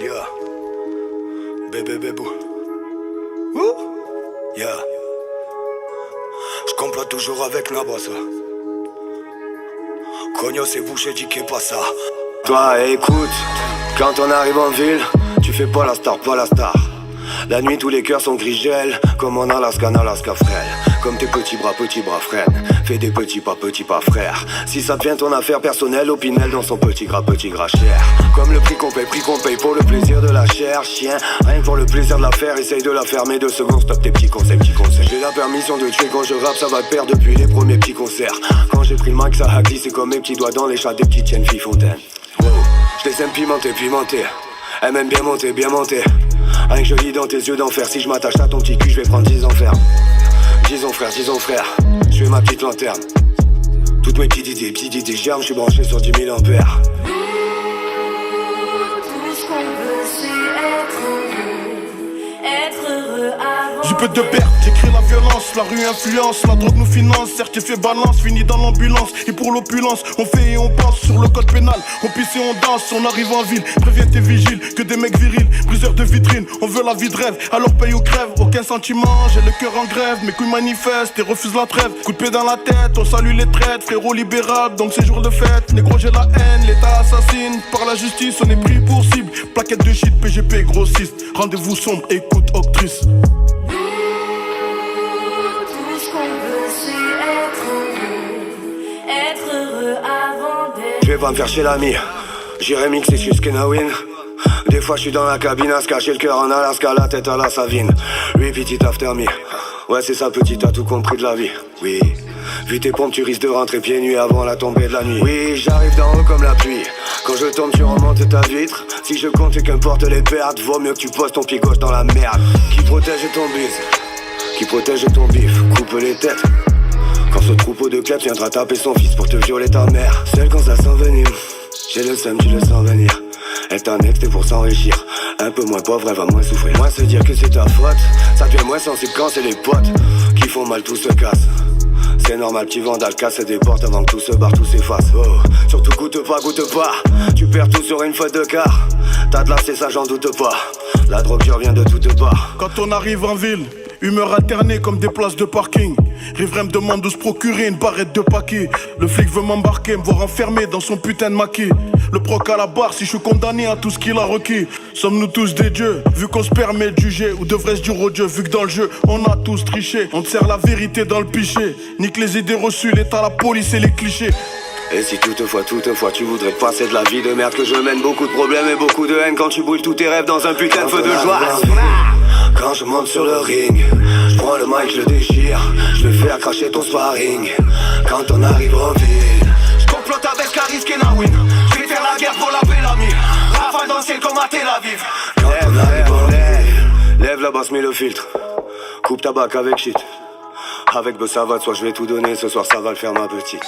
Yeah. Bébé bébou. Ouh. Yeah. Je complote toujours avec Nabassa. Cognos et bouché, dis qu'est pas ça. Toi écoute, quand on arrive en ville, tu fais pas la star, pas la star. La nuit tous les cœurs sont gris gel, comme en Alaska frêle. Comme tes petits bras frênes. Fais des petits pas frère. Si ça devient ton affaire personnelle, Opinel dans son petit gras cher. Comme le prix qu'on paye pour le plaisir de la chair, chien. Rien que pour le plaisir de la faire, essaye de la fermer 2 secondes, stop tes petits conseils. J'ai la permission de tuer quand je rappe, ça va te perdre depuis les premiers petits concerts. Quand j'ai pris le mic, ça a glissé comme mes petits doigts dans les chats des petites chiennes filles fontaines. Wow, je les aime pimentés. Elle m'aime bien monter. Rien que je lis dans tes yeux d'enfer. Si je m'attache à ton petit cul, je vais prendre 10 ans ferme. Disons frère, je fais ma petite lanterne. Toutes mes petites idées germes, je suis branché sur 10 000 ampères. Tout ce qu'on veut c'est être heureux avant. J'ai peu de perte, j'écris la violence, la rue influence, la drogue nous finance, certifié balance, fini dans l'ambulance. Et pour l'opulence, on fait et on pense sur le code pénal. On pisse et on danse, on arrive en ville, préviens tes vigiles, que des mecs virils, briseurs de vitrines. On veut la vie de rêve, alors paye ou crève. Aucun sentiment, j'ai le cœur en grève, mes couilles manifestent et refusent la trêve. Coup de pied dans la tête, on salue les traites, frérot libérable, donc c'est jour de fête. Négro j'ai la haine, l'état assassine, par la justice on est pris pour cible. Plaquette de shit, PGP grossiste, rendez-vous sombre, écoute octrice. Être heureux avant d'être. Je vais pas me faire chez l'ami, j'irai mixer sur Skenawin. Des fois je suis dans la cabine à se cacher le cœur en Alaska, la tête à la Savine. Lui petit after me, ouais c'est ça petit, t'as tout compris de la vie. Oui, vu tes pompes tu risques de rentrer pieds nus avant la tombée de la nuit. Oui, j'arrive d'en haut comme la pluie, quand je tombe tu remontes ta vitre. Si je compte et qu'importe les pertes, vaut mieux que tu poses ton pied gauche dans la merde. Qui protège ton bise, qui protège ton bif, coupe les têtes. Quand ce troupeau de clèpes viendra taper son fils pour te violer ta mère. Seul quand ça s'envenime, j'ai le seum, tu le sens venir. Elle t'annexe, t'es pour s'enrichir. Un peu moins pauvre, elle va moins souffrir. Moins se dire que c'est ta faute, ça devient moins sensible quand c'est les potes qui font mal, tout se casse. C'est normal, petit vandale, casse des portes avant que tout se barre, tout s'efface. Oh, surtout goûte pas, tu perds tout sur une faute de quart. T'as de la c'est ça, j'en doute pas. La drogue revient de toutes parts. Quand on arrive en ville, humeur alternée comme des places de parking. Riverain me demande où se procurer une barrette de paquet. Le flic veut m'embarquer, me voir enfermé dans son putain de maquis. Le proc à la barre si je suis condamné à tout ce qu'il a requis. Sommes-nous tous des dieux, vu qu'on se permet de juger? Ou devrais-je dire au Dieu, vu que dans le jeu on a tous triché? On te sert la vérité dans le pichet. Nique les idées reçues, l'état, la police et les clichés. Et si toutefois tu voudrais passer de la vie de merde que je mène, beaucoup de problèmes et beaucoup de haine quand tu brûles tous tes rêves dans un putain de feu de joie. Quand je monte sur le ring, je prends le mic, je le déchire, je vais faire cracher ton sparring. Quand on arrive en ville, je complote avec Karis Kenawin. Je vais faire la guerre pour la Bellamy, rafale dans le ciel comme à Tel Aviv. Quand on arrive en ville, lève la basse, mets le filtre, coupe ta bac avec shit. Avec Buzz ça va de soi, je vais tout donner, ce soir ça va le faire ma petite.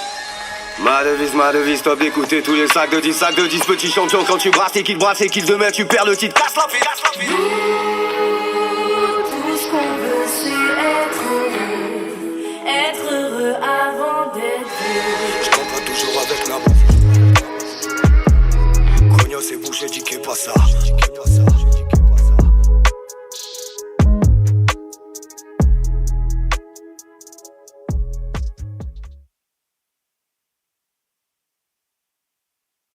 Ma devise, stop d'écouter tous les sacs de 10 petits champions. Quand tu brasses et qu'ils demain tu perds le titre. Casse la fille.